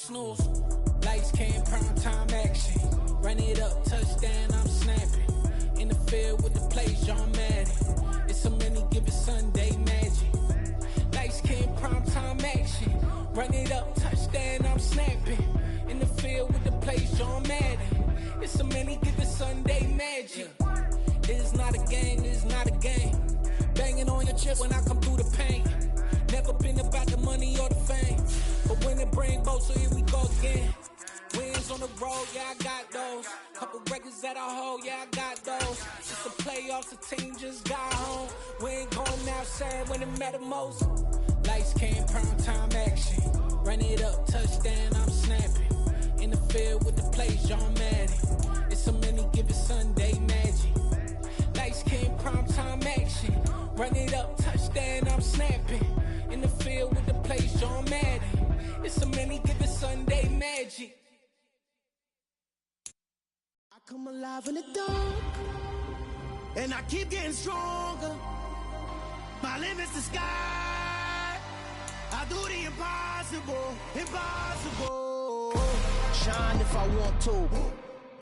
snooze. Lights came, prime time action. Run it up, touchdown, I'm snapping. In the field with the plays, John Madden. It's a many given Sunday magic. Lights came, prime time action. Run it up, touchdown, I'm snapping. In the field with the plays, John Madden. It's a many given Sunday magic. It's not a game, it's not a game. Banging on your chest when I come through the pain. Never been about the money or the fame. But when it bring both, so here we go again. Wins on the road, yeah, I got those. Couple records that I hold, yeah, I got those. It's the playoffs, the team just got home. We ain't going outside when it matter most. Lights came, prime time action. Run it up, touchdown, I'm snapping. In the field with the plays, John Madden. It's a many given Sunday magic. Lights came, prime time action. Run it up, touchdown, I'm snapping. In the field with the plays, John Madden. It's a many given Sunday magic. I come alive in the dark, and I keep getting stronger. My limit's the sky. I do the impossible, impossible. Shine if I want to.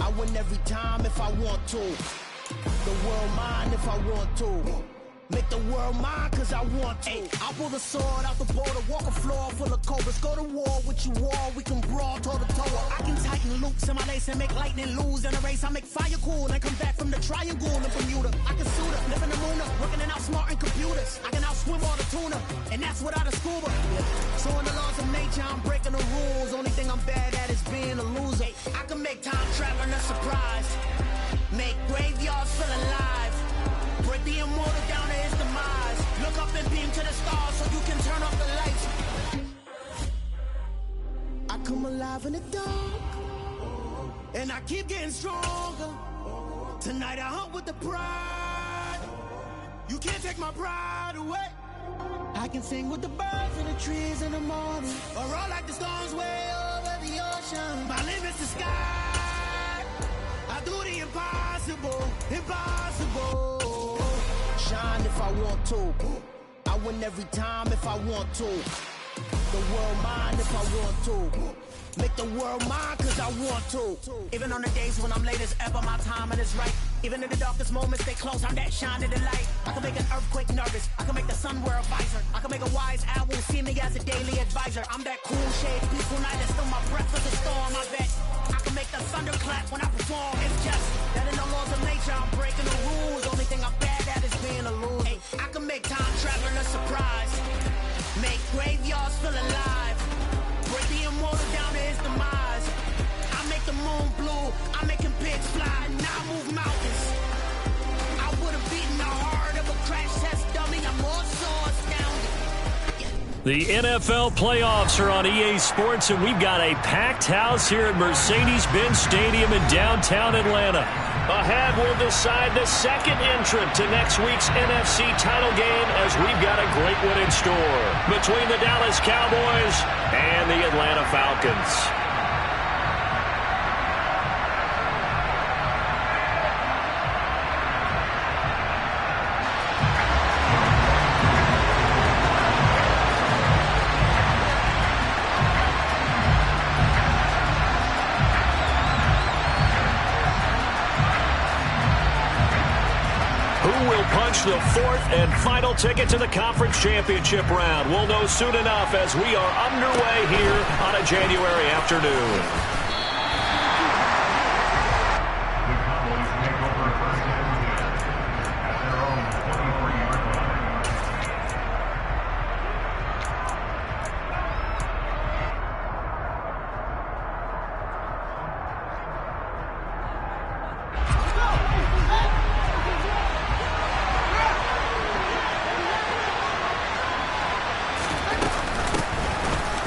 I win every time if I want to. The world mine if I want to. Make the world mine cause I want to. Ay, I'll pull the sword out the border, walk a floor full of cobras. Go to war with you war, we can brawl toe to toe. I can tighten loops in my lace and make lightning lose in a race. I make fire cool and come back from the triangle in Bermuda. I can suit up, live in the moon up, working and outsmarting computers. I can outswim all the tuna, and that's without a scuba. So in the laws of nature, I'm breaking the rules. Only thing I'm bad at is being a loser. Ay, I can make time traveling a surprise. Make graveyards feel alive. Break the immortal down to his demise. Look up and beam to the stars so you can turn off the lights. I come alive in the dark, and I keep getting stronger. Tonight I hunt with the pride. You can't take my pride away. I can sing with the birds and the trees in the morning, or roll like the storms way over the ocean. My limit's the sky. I do the impossible, impossible. Shine if I want to. I win every time if I want to. The world mine if I want to. Make the world mine cause I want to. Even on the days when I'm late as ever, my timing is right. Even in the darkest moments, stay close, I'm that shining the light. I can make an earthquake nervous, I can make the sun wear a visor. I can make a wise owl see me as a daily advisor. I'm that cool shade, peaceful night that's still my breath for the storm, I bet. I can make the thunder clap when I perform. It's just that in the laws of nature, I'm breaking the rules. Only thing I'm bad at is being a loser. Hey, I can make time traveling a surprise. Make graveyards feel alive. Break the immortal down to his demise. I make the moon blue. I'm making pigs fly. Now I move mountains. I would have beaten the heart of a crash test dummy. I'm more so astounded. The NFL playoffs are on EA Sports, and we've got a packed house here at Mercedes-Benz Stadium in downtown Atlanta. Ahead, we'll decide the second entrant to next week's NFC title game, as we've got a great one in store between the Dallas Cowboys and the Atlanta Falcons. The fourth and final ticket to the conference championship round. We'll know soon enough as we are underway here on a January afternoon.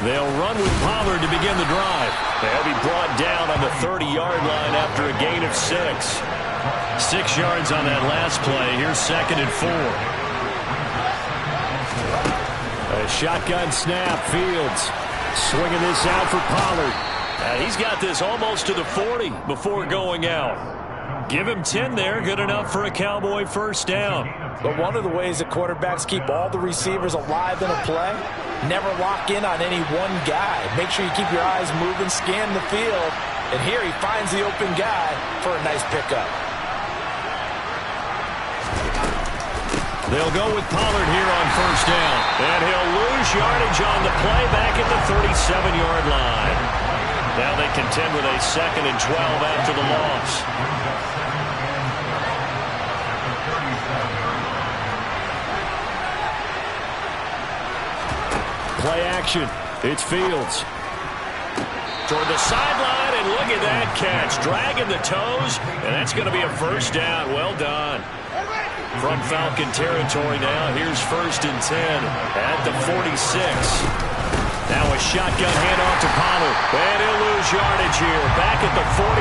They'll run with Pollard to begin the drive. They'll be brought down on the 30-yard line after a gain of 6. 6 yards on that last play. Here's 2nd and 4. A shotgun snap. Fields swinging this out for Pollard. He's got this almost to the 40 before going out. Give him 10 there. Good enough for a Cowboy first down. But one of the ways that quarterbacks keep all the receivers alive in a play Never lock in on any one guy. Make sure you keep your eyes moving, scan the field. And here he finds the open guy for a nice pickup. They'll go with Pollard here on first down. And he'll lose yardage on the play back at the 37-yard line. Now they contend with a 2nd and 12 after the loss. Play action. It's Fields. Toward the sideline, and look at that catch. Dragging the toes, and that's going to be a first down. Well done. From Falcon territory now, here's 1st and 10 at the 46. Now a shotgun handoff to Pollard. And he'll lose yardage here. Back at the 47.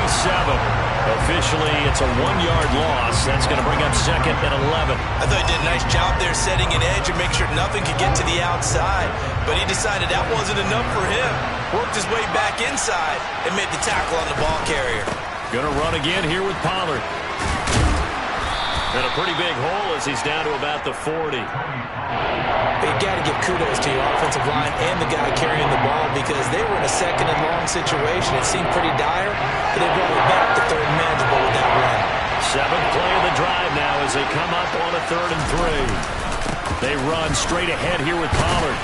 Officially, it's a 1-yard loss. That's going to bring up 2nd and 11. I thought he did a nice job there setting an edge and make sure nothing could get to the outside. But he decided that wasn't enough for him. Worked his way back inside and made the tackle on the ball carrier. Going to run again here with Pollard. And a pretty big hole as he's down to about the 40. You got to give kudos to your offensive line and the guy carrying the ball because they were in a 2nd and long situation. It seemed pretty dire, but they brought it back to 3rd and manageable with that run. 7th play of the drive now as they come up on a 3rd and 3. They run straight ahead here with Pollard.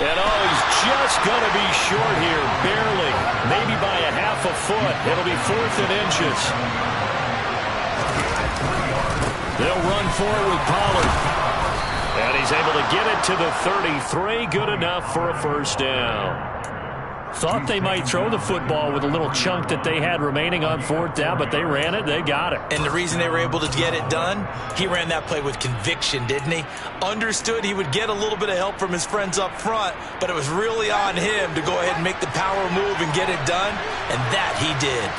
And he's just going to be short here, barely, maybe by a half a foot. It'll be 4th and inches. They'll run forward with Pollard. And he's able to get it to the 33. Good enough for a first down. Thought they might throw the football with a little chunk that they had remaining on 4th down, but they ran it. They got it. And the reason they were able to get it done, he ran that play with conviction, didn't he? Understood he would get a little bit of help from his friends up front, but it was really on him to go ahead and make the power move and get it done, and that he did.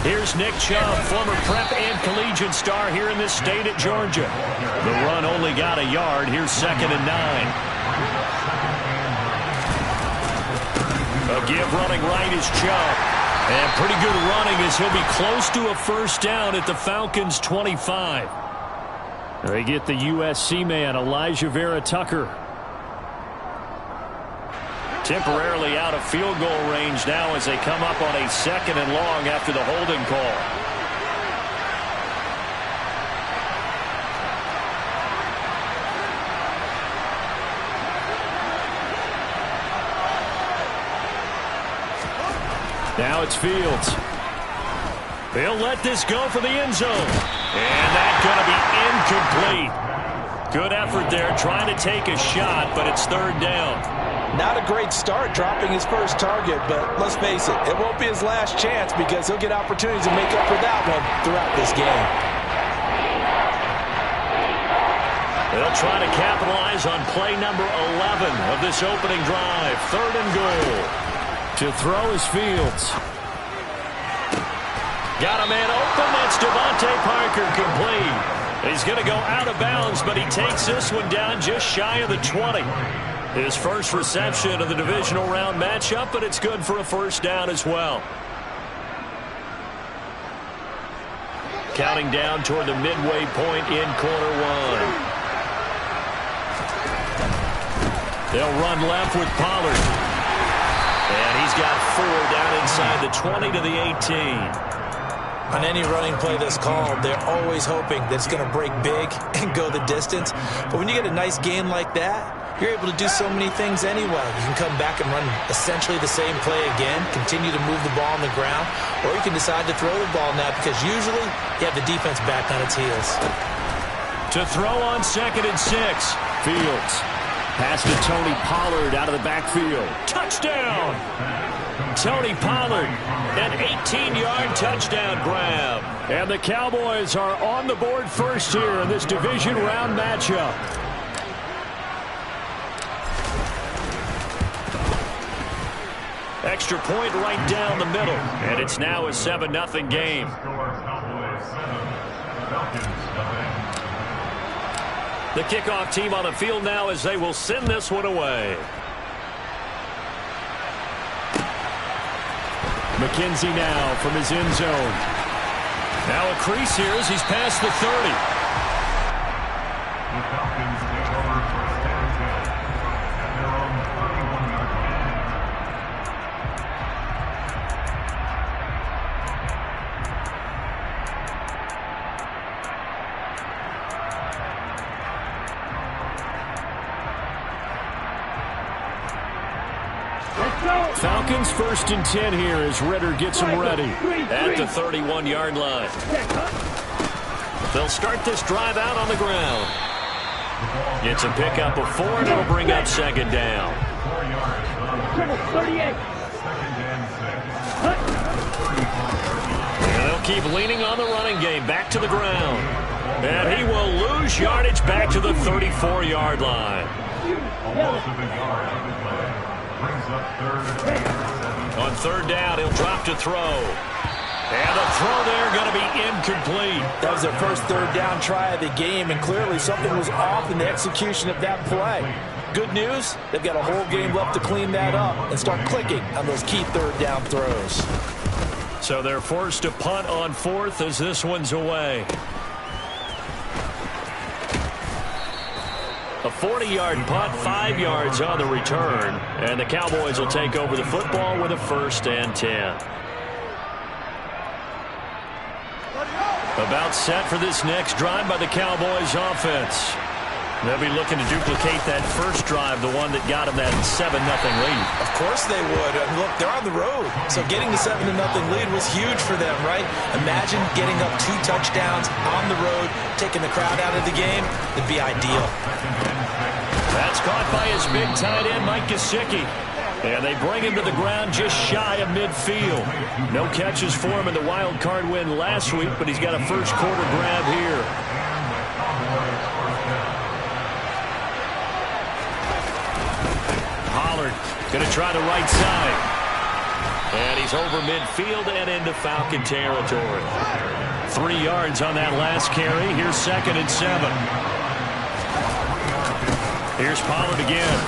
Here's Nick Chubb, former prep and collegiate star here in this state at Georgia. The run only got a yard. Here's 2nd and 9. A give running right is Chubb. And pretty good running as he'll be close to a first down at the Falcons' 25. They get the USC man, Elijah Vera Tucker. Temporarily out of field goal range now as they come up on a 2nd and long after the holding call. Now it's Fields. They'll let this go for the end zone. And that's going to be incomplete. Good effort there trying to take a shot, but it's 3rd down. Not a great start dropping his first target, but let's face it, it won't be his last chance because he'll get opportunities to make up for that one throughout this game. They'll try to capitalize on play number 11 of this opening drive. 3rd and goal. To throw is Fields. Got a man open. That's Devontae Parker complete. He's going to go out of bounds, but he takes this one down just shy of the 20. His first reception of the divisional round matchup, but it's good for a first down as well. Counting down toward the midway point in quarter 1. They'll run left with Pollard. And he's got 4 down inside the 20 to the 18. On any running play that's called, they're always hoping that it's going to break big and go the distance. But when you get a nice game like that, you're able to do so many things anyway. You can come back and run essentially the same play again, continue to move the ball on the ground, or you can decide to throw the ball now because usually you have the defense back on its heels. To throw on 2nd and 6, Fields. Pass to Tony Pollard out of the backfield. Touchdown! Tony Pollard, an 18-yard touchdown grab. And the Cowboys are on the board first here in this division round matchup. Extra point right down the middle. And it's now a 7-0 game. The kickoff team on the field now as they will send this one away. McKenzie now from his end zone. Now a crease here as he's past the 30. The Falcons take over first and 10 at their own 31-yard line. Falcons 1st and 10 here as Ritter gets them ready at the 31-yard line. They'll start this drive out on the ground. Gets a pickup of 4, and it'll bring up 2nd down. 4 yards. 38. 2nd and 6. And they'll keep leaning on the running game back to the ground. And he will lose yardage back to the 34-yard line. Almost a big yard on the play. Brings up 3rd and 7. On 3rd down, he'll drop to throw. And the throw there going to be incomplete. That was their first 3rd down try of the game, and clearly something was off in the execution of that play. Good news, they've got a whole game left to clean that up and start clicking on those key 3rd down throws. So they're forced to punt on 4th as this one's away. A 40-yard punt, 5 yards on the return. And the Cowboys will take over the football with a 1st and 10. About set for this next drive by the Cowboys offense. They'll be looking to duplicate that first drive, the one that got them that 7-0 lead. Of course they would. I mean, look, they're on the road. So getting the 7-0 lead was huge for them, right? Imagine getting up 2 touchdowns on the road, taking the crowd out of the game. It'd be ideal. That's caught by his big tight end, Mike Gesicki. And they bring him to the ground just shy of midfield. No catches for him in the wild card win last week, but he's got a first quarter grab here. Pollard going to try the right side. And he's over midfield and into Falcon territory. 3 yards on that last carry. Here's 2nd and 7. Here's Pollard again.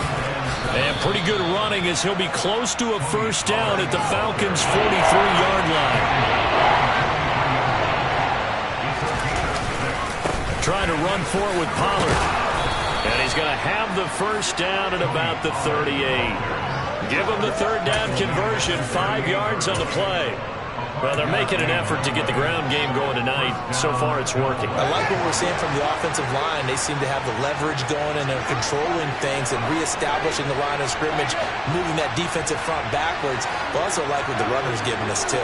And pretty good running as he'll be close to a first down at the Falcons' 43-yard line. Trying to run for it with Pollard. And he's going to have the first down at about the 38. Give him the 3rd down conversion, 5 yards on the play. Well, they're making an effort to get the ground game going tonight. So far, it's working. I like what we're seeing from the offensive line. They seem to have the leverage going and they're controlling things and reestablishing the line of scrimmage, moving that defensive front backwards. I also like what the runner's giving us, too.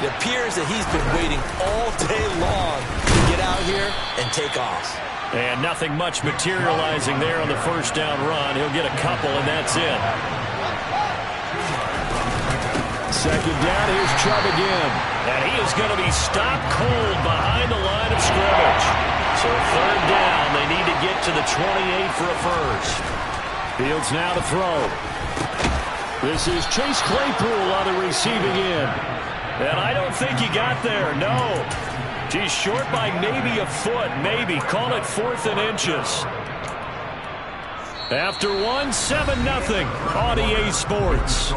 It appears that he's been waiting all day long to get out here and take off. And nothing much materializing there on the first down run. He'll get a couple, and that's it. 2nd down, here's Chubb again. And he is going to be stopped cold behind the line of scrimmage. So 3rd down, they need to get to the 28 for a first. Fields now to throw. This is Chase Claypool on the receiving end. And I don't think he got there, no. He's short by maybe a foot, maybe. Call it 4th and inches. After 1, 7-0 on EA Sports.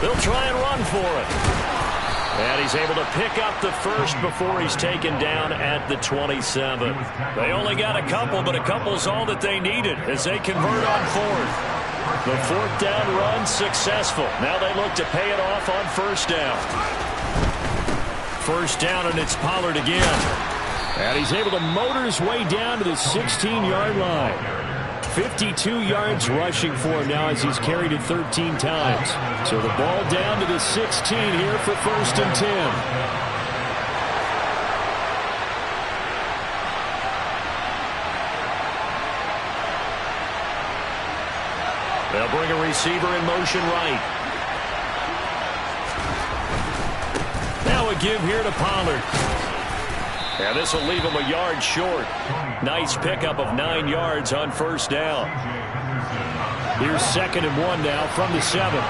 They'll try and run for it. And he's able to pick up the first before he's taken down at the 27. They only got a couple, but a couple's all that they needed as they convert on 4th. The 4th down run successful. Now they look to pay it off on 1st down. 1st down, and it's Pollard again. And he's able to motor his way down to the 16-yard line. 52 yards rushing for him now as he's carried it 13 times. So the ball down to the 16 here for 1st and 10. They'll bring a receiver in motion right. Now a give here to Pollard. And this will leave him a yard short. Nice pickup of 9 yards on first down. Here's 2nd and 1 now from the 7.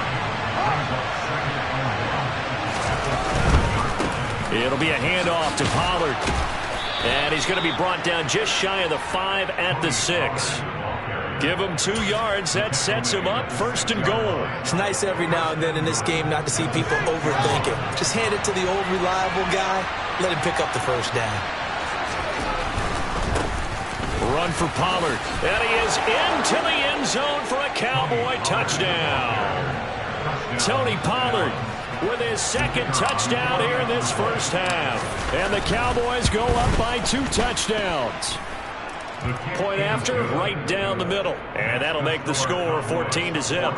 It'll be a handoff to Pollard. And he's going to be brought down just shy of the 5 at the 6. Give him 2 yards. That sets him up 1st and goal. It's nice every now and then in this game not to see people overthink it. Just hand it to the old reliable guy. Let him pick up the first down. Run for Pollard. And he is into the end zone for a Cowboy touchdown. Tony Pollard with his 2nd touchdown here in this first half. And the Cowboys go up by 2 touchdowns. Point after, right down the middle. And that'll make the score 14-0.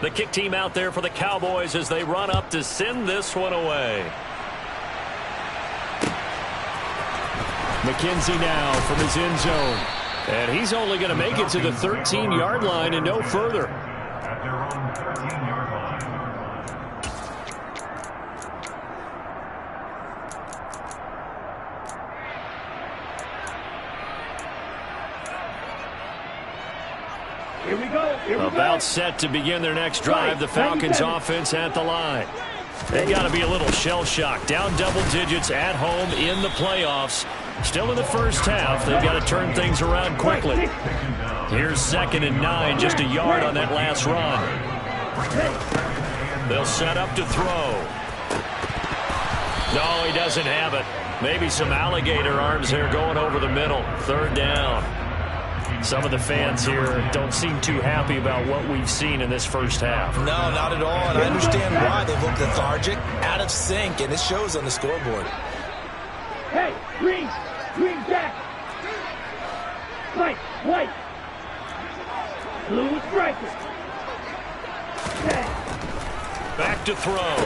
The kick team out there for the Cowboys as they run up to send this one away. McKenzie now from his end zone. And he's only going to make it to the 13-yard line and no further. At their own 13-yard line. Here we go. About set to begin their next drive. The Falcons offense at the line. They got to be a little shell-shocked. Down double digits at home in the playoffs. Still in the first half. They've got to turn things around quickly. Here's 2nd and 9. Just a yard on that last run. They'll set up to throw. No, he doesn't have it. Maybe some alligator arms there going over the middle. 3rd down. Some of the fans here don't seem too happy about what we've seen in this first half. No, not at all, and I understand why. They look lethargic, out of sync, and it shows on the scoreboard. Hey, green jack. White. Blue striker. Back to throw.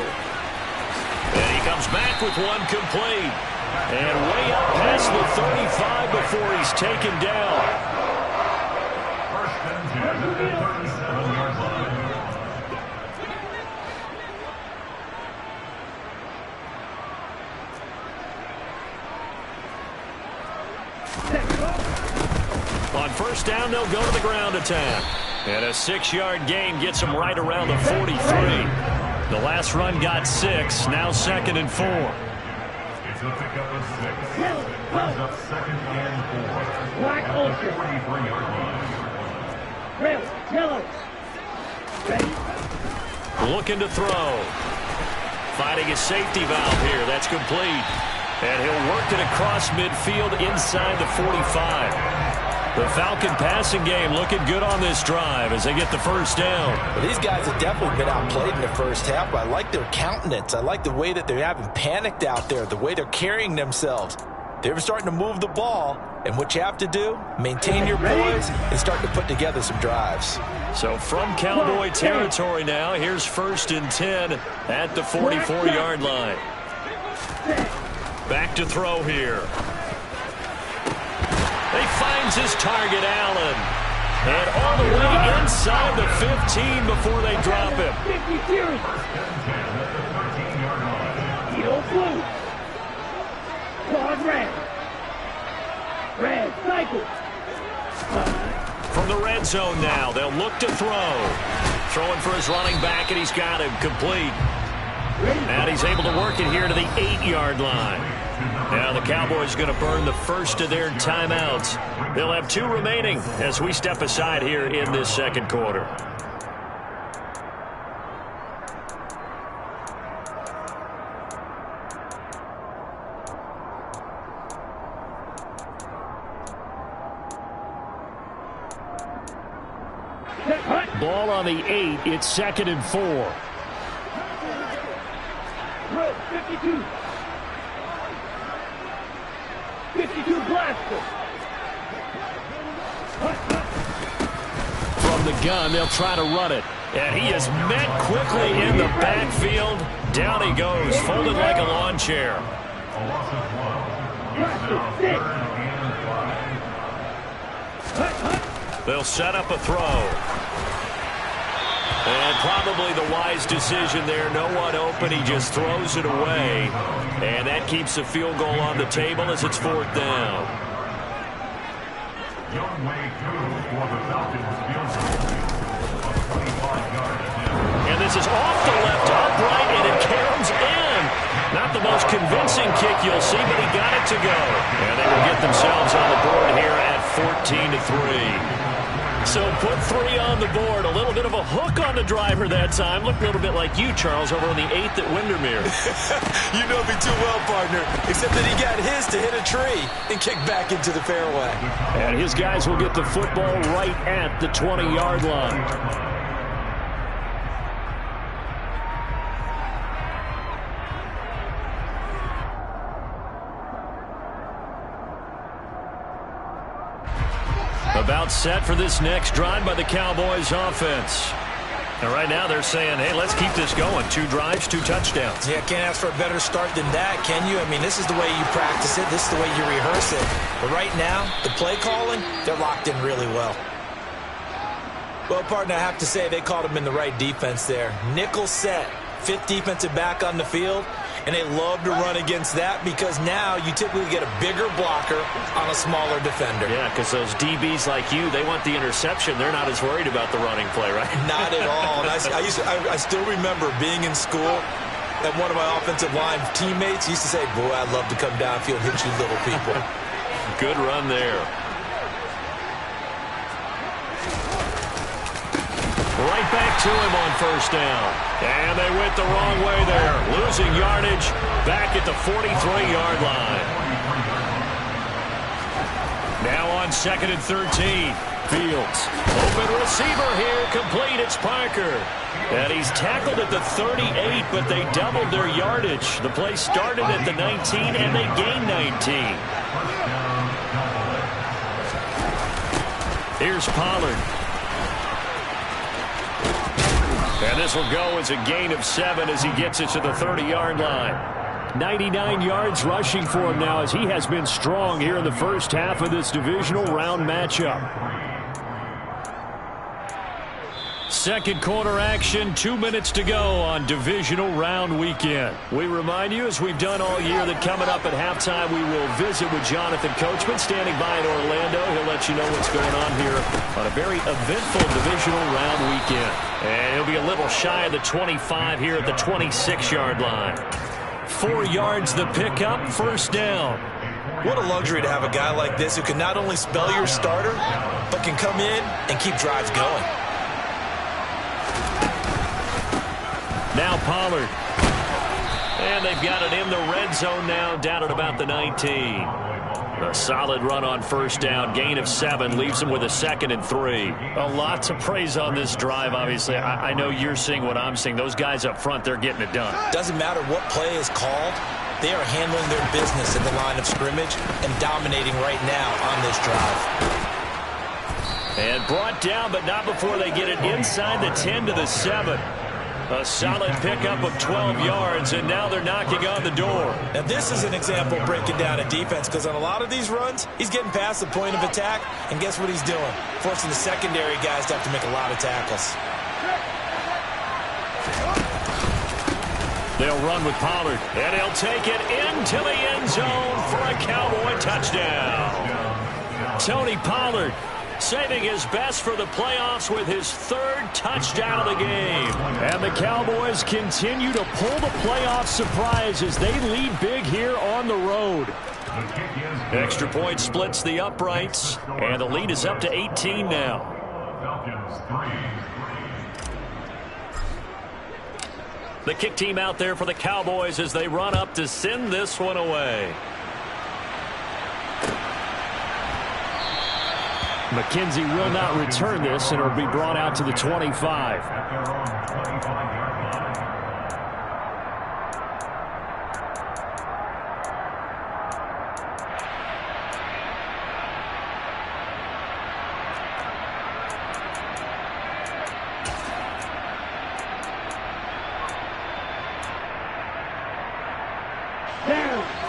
And he comes back with one complete. And way up past the 35 before he's taken down. First and 10 at the 37-yard line. On first down, they'll go to the ground attack. And a 6-yard gain gets them right around the 43. The last run got 6, now 2nd and 4. It's a pickup of 6. It brings up 2nd and 4. Black At the ultra. 43-yard line. Red, yellow. Ready. Looking to throw. Finding a safety valve here. That's complete. And he'll work it across midfield inside the 45. The Falcon passing game looking good on this drive as they get the first down. Well, these guys have definitely been outplayed in the first half, but I like their countenance. I like the way that they haven't panicked out there, the way they're carrying themselves. They're starting to move the ball, and what you have to do, maintain your poise and start to put together some drives. So from Cowboy territory now, here's 1st and 10 at the 44-yard line. Back to throw here. He finds his target, Allen. And all the way inside the 15 before they drop him. 50 series. Yellow blue. Quad red. Red cycle. From the red zone now, they'll look to throw. Throwing for his running back, and he's got him complete. And he's able to work it here to the 8-yard line. Now the Cowboys going to burn the first of their timeouts. They'll have 2 remaining as we step aside here in this second quarter. Ball on the 8. It's 2nd and 4. 52. 52 blaster. From the gun, they'll try to run it. And he is met quickly in the backfield. Down he goes, folded like a lawn chair. A loss of 1. It's now 3rd and 5. They'll set up a throw. And probably the wise decision there. No one open. He just throws it away. And that keeps the field goal on the table as it's 4th down. Young Wei Koo for the Falcons field goal. A 25-yard attempt. And this is off the left upright, and it comes in. Not the most convincing kick you'll see, but he got it to go. And they will get themselves on the board here at 14-3. So put 3 on the board. A little bit of a hook on the driver that time. Looked a little bit like you, Charles, over on the 8th at Windermere. You know me too well, partner, except that he got his to hit a tree and kick back into the fairway. And his guys will get the football right at the 20-yard line. About set for this next drive by the Cowboys offense. And right now they're saying, hey, let's keep this going. 2 drives, 2 touchdowns. Yeah, can't ask for a better start than that, can you? I mean, this is the way you practice it. This is the way you rehearse it. But right now, the play calling, they're locked in really well. Well, partner, I have to say they called him in the right defense there. Nickel set, 5th defensive back on the field. And they love to run against that because now you typically get a bigger blocker on a smaller defender. Yeah, because those DBs like you, they want the interception. They're not as worried about the running play, right? Not at all. And I still remember being in school, and one of my offensive line teammates used to say, boy, I'd love to come downfield and hit you little people. Good run there. Right back to him on 1st down. And they went the wrong way there. Losing yardage back at the 43-yard line. Now on 2nd and 13. Fields. Open receiver here. Complete. It's Parker. And he's tackled at the 38, but they doubled their yardage. The play started at the 19, and they gained 19. Here's Pollard. And this will go as a gain of 7 as he gets it to the 30-yard line. 99 yards rushing for him now as he has been strong here in the first half of this divisional round matchup. Second quarter action, 2 minutes to go on divisional round weekend. We remind you, as we've done all year, that coming up at halftime we will visit with Jonathan Coachman standing by in Orlando. He'll let you know what's going on here on a very eventful divisional round weekend. And he'll be a little shy of the 25 here at the 26-yard line. 4 yards the pickup, 1st down. What a luxury to have a guy like this who can not only spell your starter, but can come in and keep drives going. Now Pollard. And they've got it in the red zone now, down at about the 19. A solid run on 1st down. Gain of 7 leaves them with a 2nd and 3. A lot to praise on this drive, obviously. I know you're seeing what I'm seeing. Those guys up front, they're getting it done. Doesn't matter what play is called. They are handling their business at the line of scrimmage and dominating right now on this drive. And brought down, but not before they get it inside the 10 to the 7. A solid pickup of 12 yards, and now they're knocking on the door. Now, this is an example of breaking down a defense, because on a lot of these runs, he's getting past the point of attack, and guess what he's doing? Forcing the secondary guys to have to make a lot of tackles. They'll run with Pollard, and he'll take it into the end zone for a Cowboy touchdown. Tony Pollard saving his best for the playoffs with his 3rd touchdown of the game. And the Cowboys continue to pull the playoff surprise as they lead big here on the road. Extra point splits the uprights, and the lead is up to 18 now. The kick team out there for the Cowboys as they run up to send this one away. McKenzie will not return this, and it'll be brought out to the 25.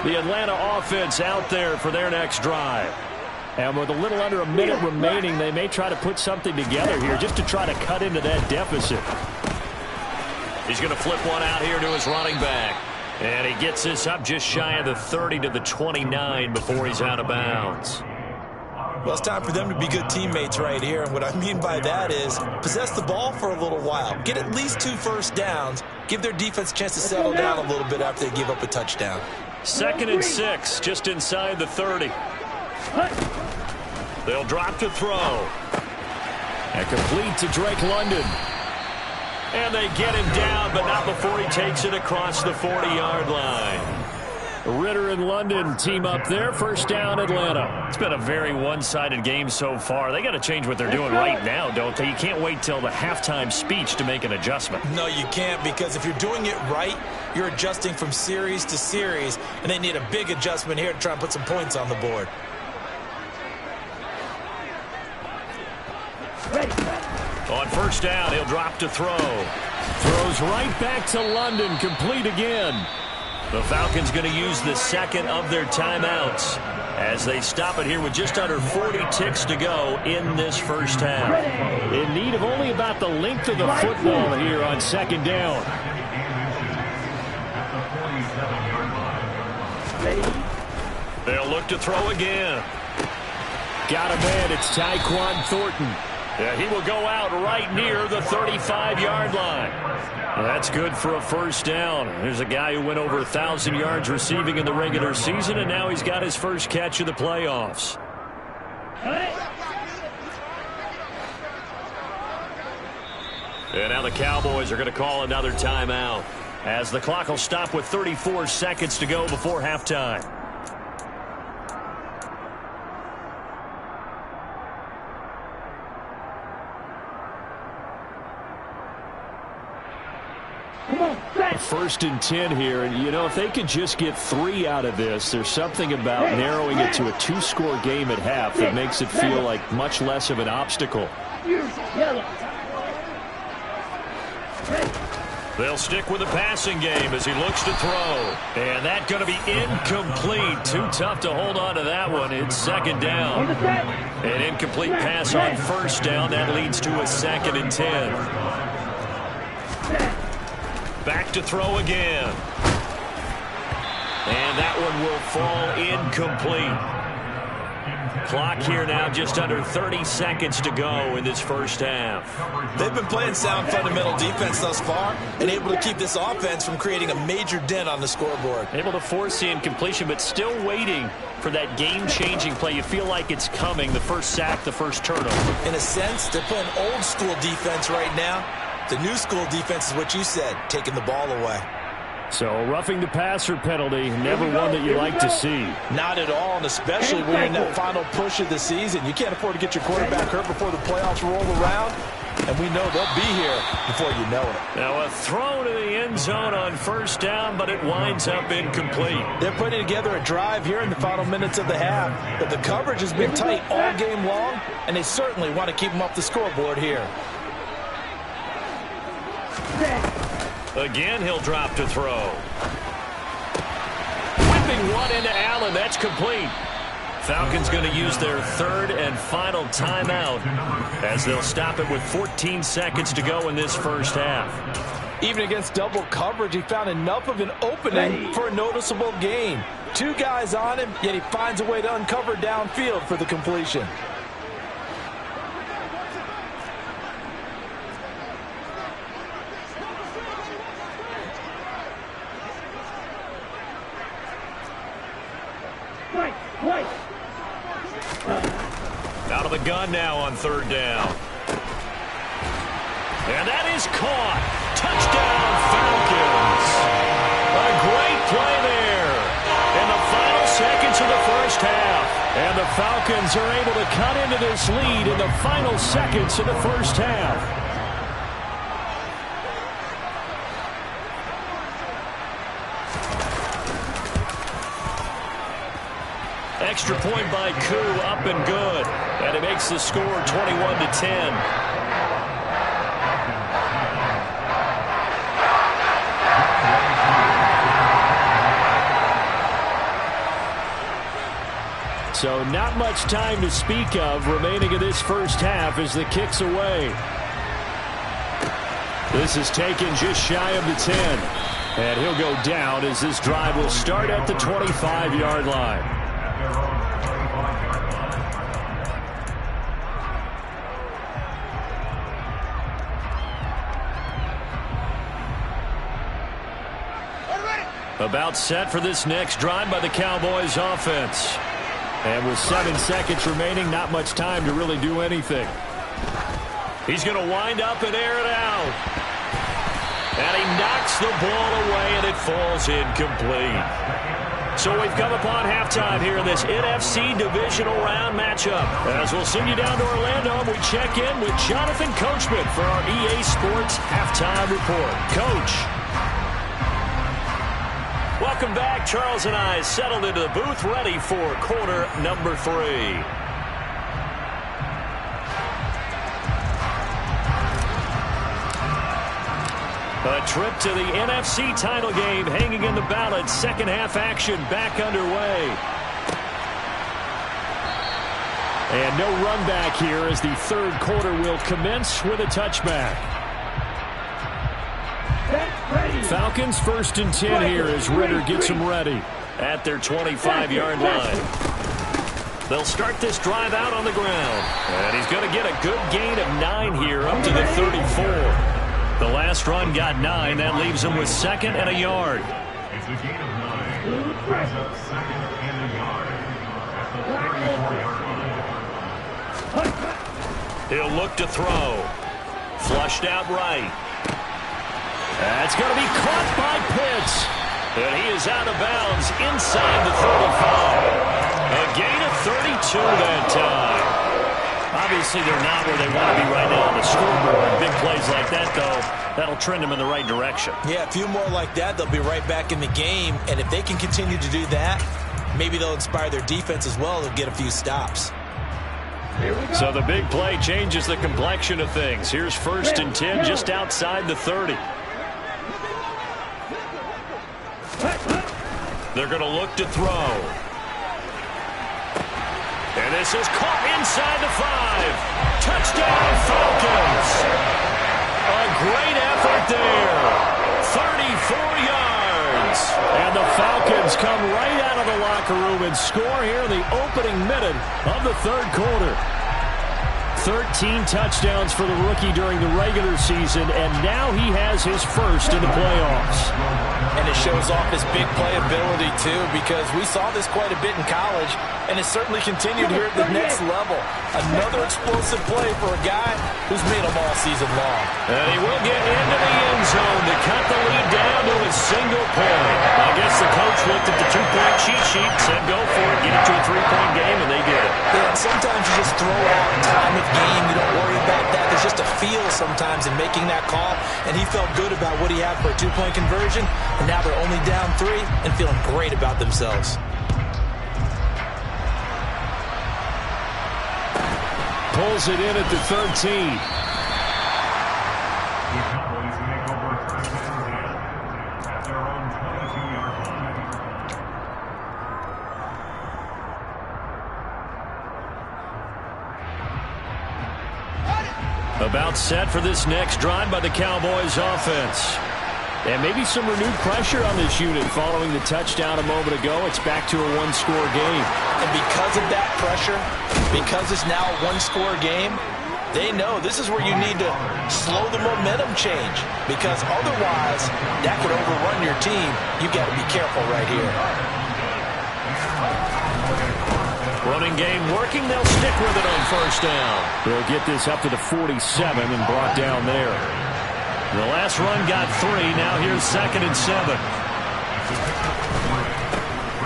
The Atlanta offense out there for their next drive. And with a little under a minute remaining, they may try to put something together here just to try to cut into that deficit. He's going to flip one out here to his running back. And he gets this up just shy of the 30 to the 29 before he's out of bounds. Well, it's time for them to be good teammates right here. And what I mean by that is possess the ball for a little while. Get at least 2 first downs. Give their defense a chance to settle down a little bit after they give up a touchdown. 2nd and 6, just inside the 30. They'll drop to throw. And complete to Drake London. And they get him down, but not before he takes it across the 40-yard line. Ritter and London team up there. First down, Atlanta. It's been a very one-sided game so far. They got to change what they're doing right now, don't they? You can't wait till the halftime speech to make an adjustment. No, you can't, because if you're doing it right, you're adjusting from series to series, and they need a big adjustment here to try and put some points on the board. On first down, he'll drop to throw. Throws right back to London, complete again. The Falcons going to use the second of their timeouts as they stop it here with just under 40 ticks to go in this first half. In need of only about the length of the football here on second down. They'll look to throw again. Got him in. It's Tyquan Thornton. Yeah, he will go out right near the 35-yard line. Well, that's good for a first down. There's a guy who went over 1,000 yards receiving in the regular season, and now he's got his first catch of the playoffs. And now the Cowboys are going to call another timeout as the clock will stop with 34 seconds to go before halftime. First and 10 here, and you know, if they could just get 3 out of this, there's something about narrowing it to a 2-score game at half that makes it feel like much less of an obstacle. They'll stick with the passing game as he looks to throw, and that's going to be incomplete. Too tough to hold on to that one. It's second down. An incomplete pass on first down. That leads to a 2nd and 10. Back to throw again. And that one will fall incomplete. Clock here now just under 30 seconds to go in this first half. They've been playing sound fundamental defense thus far and able to keep this offense from creating a major dent on the scoreboard. Able to force the incompletion, but still waiting for that game-changing play. You feel like it's coming, the first sack, the first turnover. In a sense, they're playing old-school defense right now. The new school defense is what you said, taking the ball away. So roughing the passer penalty, never one that you like to see. Not at all, and especially when you're in that final push of the season. You can't afford to get your quarterback hurt before the playoffs roll around, and we know they'll be here before you know it. Now a throw to the end zone on first down, but it winds up incomplete. They're putting together a drive here in the final minutes of the half, but the coverage has been tight all game long, and they certainly want to keep them off the scoreboard here. Again, he'll drop to throw. Whipping one into Allen. That's complete. Falcons going to use their 3rd and final timeout as they'll stop it with 14 seconds to go in this first half. Even against double coverage, he found enough of an opening for a noticeable gain. 2 guys on him, yet he finds a way to uncover downfield for the completion. Out of the gun now on 3rd down. And that is caught. Touchdown, Falcons. A great play there in the final seconds of the first half. And the Falcons are able to cut into this lead in the final seconds of the first half. Extra point by Koo, up and good. And it makes the score 21-10. So not much time to speak of remaining in this first half as the kick's away. This is taken just shy of the 10. And he'll go down as this drive will start at the 25-yard line. About set for this next drive by the Cowboys offense. And with 7 seconds remaining, not much time to really do anything. He's going to wind up and air it out. And he knocks the ball away, and it falls incomplete. So we've come upon halftime here in this NFC Divisional Round matchup. As we'll send you down to Orlando, and we check in with Jonathan Coachman for our EA Sports Halftime Report. Coach. Welcome back. Charles and I settled into the booth ready for quarter number 3. A trip to the NFC title game hanging in the balance. Second half action back underway. And no run back here as the third quarter will commence with a touchback. Falcons 1st and 10 here as Ritter gets them ready at their 25-yard line. They'll start this drive out on the ground. And he's going to get a good gain of 9 here up to the 34. The last run got 9. That leaves him with 2nd and a yard. It's a gain of 9. Brings up 2nd and a yard at the 34-yard line. He'll look to throw. Flushed out right. That's going to be caught by Pitts. And he is out of bounds inside the 35. A gain of 32 that time. Obviously, they're not where they want to be right now on the scoreboard. Big plays like that, though, that'll trend them in the right direction. Yeah, a few more like that, they'll be right back in the game. And if they can continue to do that, maybe they'll inspire their defense as well. They'll get a few stops. So the big play changes the complexion of things. Here's 1st and 10 just outside the 30. They're going to look to throw. And this is caught inside the 5. Touchdown, Falcons. A great effort there. 34 yards. And the Falcons come right out of the locker room and score here in the opening minute of the third quarter. 13 touchdowns for the rookie during the regular season, and now he has his first in the playoffs. And it shows off his big playability, too, because we saw this quite a bit in college, and it certainly continued here at the next level. Another explosive play for a guy who's made them all season long. And he will get into the end zone to cut the lead down to a single point. I guess the coach looked at the 2-point cheat sheet, said go for it, get it to a 3-point game, and they did it. Yeah, and sometimes you just throw out time of game. You don't worry about that. There's just a feel sometimes in making that call, and he felt good about what he had for a 2-point conversion, and now they're only down 3 and feeling great about themselves. Pulls it in at the 13. The Cowboys make over 1st and 10 at their own 22-yard line. About set for this next drive by the Cowboys offense. And maybe some renewed pressure on this unit following the touchdown a moment ago. It's back to a 1-score game. And because of that pressure, because it's now a 1-score game, they know this is where you need to slow the momentum change. Because otherwise, that could overrun your team. You got to be careful right here. Running game working. They'll stick with it on 1st down. They'll get this up to the 47 and brought down there. The last run got 3. Now here's 2nd and 7.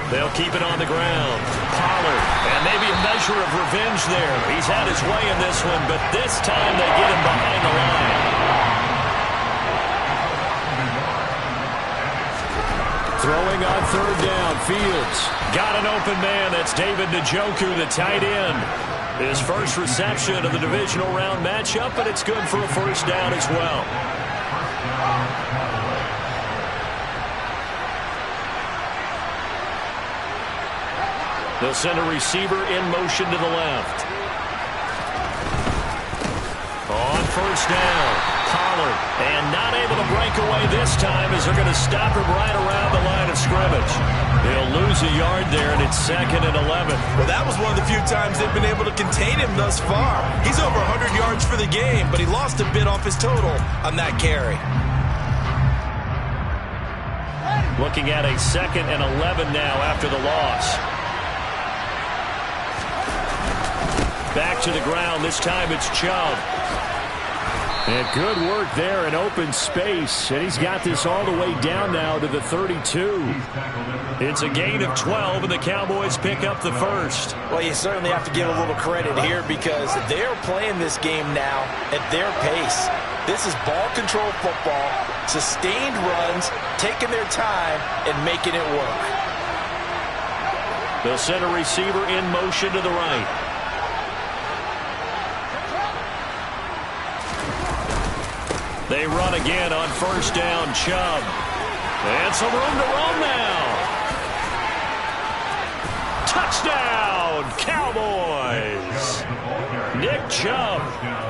They'll keep it on the ground. Pollard, and maybe a measure of revenge there. He's had his way in this one, but this time they get him behind the line. Throwing on 3rd down, Fields. Got an open man. That's David Njoku, the tight end. His first reception of the divisional round matchup, but it's good for a 1st down as well. They'll send a receiver in motion to the left. On first down, Pollard. And not able to break away this time as they're going to stop him right around the line of scrimmage. They'll lose a yard there, and it's 2nd and 11. Well, that was one of the few times they've been able to contain him thus far. He's over 100 yards for the game, but he lost a bit off his total on that carry. Looking at a 2nd and 11 now after the loss. Back to the ground. This time it's Chubb. And good work there in open space. And he's got this all the way down now to the 32. It's a gain of 12, and the Cowboys pick up the first. Well, you certainly have to give a little credit here because they're playing this game now at their pace. This is ball control football, sustained runs, taking their time, and making it work. They'll send a receiver in motion to the right. They run again on first down, Chubb. And some room to run now. Touchdown, Cowboys. Nick Chubb,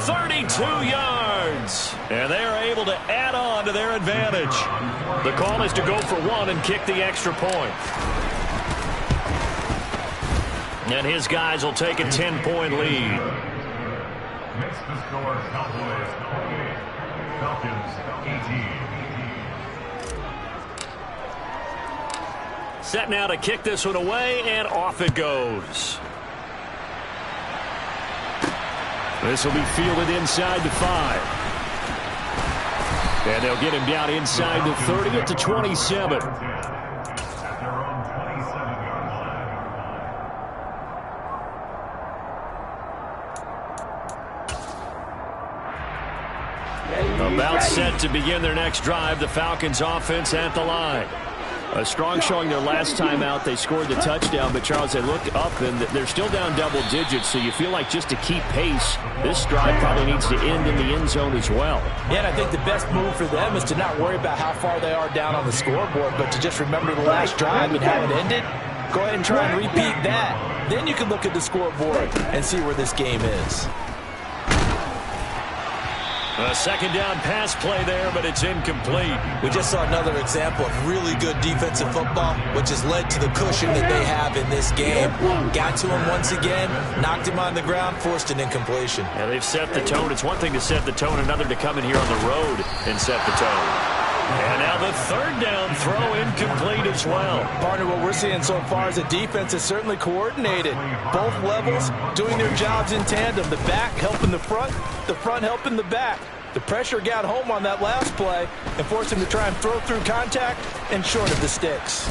32 yards. And they are able to add on to their advantage. The call is to go for one and kick the extra point. And his guys will take a 10-point lead. Makes the score Cowboys 28, Falcons 18. Set now to kick this one away, and off it goes. This will be fielded inside the 5. And they'll get him down inside the 30 at the 27. At their own 27-yard line. About set to begin their next drive, the Falcons offense at the line. A strong showing their last time out. They scored the touchdown, but Charles, they looked up and they're still down double digits, so you feel like just to keep pace, this drive probably needs to end in the end zone as well. Yeah, and I think the best move for them is to not worry about how far they are down on the scoreboard, but to just remember the last drive and how it ended. Go ahead and try and repeat that. Then you can look at the scoreboard and see where this game is. A second down pass play there, but it's incomplete. We just saw another example of really good defensive football, which has led to the cushion that they have in this game. Got to him once again, knocked him on the ground, forced an incompletion. Yeah, they've set the tone. It's one thing to set the tone, another to come in here on the road and set the tone. And now the third down throw incomplete as well. Partner, what we're seeing so far is the defense is certainly coordinated. Both levels doing their jobs in tandem. The back helping the front helping the back. The pressure got home on that last play and forced him to try and throw through contact and short of the sticks.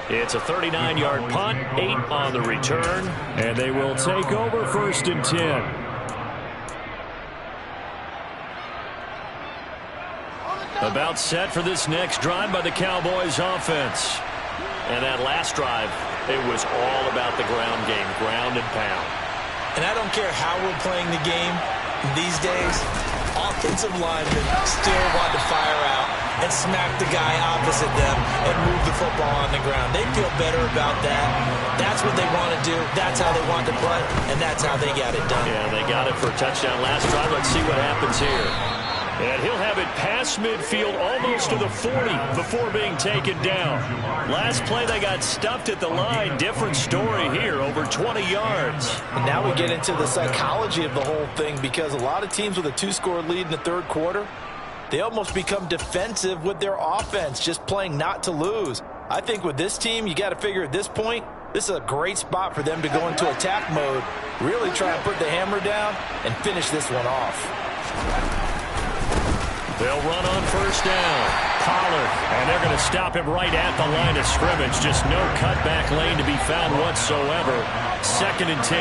It's a 39-yard punt, 8 on the return, and they will take over 1st and 10. About set for this next drive by the Cowboys offense. And that last drive, it was all about the ground game, ground and pound. And I don't care how we're playing the game these days, offensive linemen still want to fire out and smack the guy opposite them and move the football on the ground. They feel better about that. That's what they want to do. That's how they want to play, and that's how they got it done. Yeah, they got it for a touchdown last drive. Let's see what happens here. And he'll have it past midfield almost to the 40 before being taken down. Last play, they got stuffed at the line. Different story here, over 20 yards. And now we get into the psychology of the whole thing because a lot of teams with a 2-score lead in the third quarter, they almost become defensive with their offense, just playing not to lose. I think with this team, you got to figure at this point, this is a great spot for them to go into attack mode, really try and put the hammer down and finish this one off. They'll run on first down. Pollard, and they're going to stop him right at the line of scrimmage. Just no cutback lane to be found whatsoever. 2nd and 10.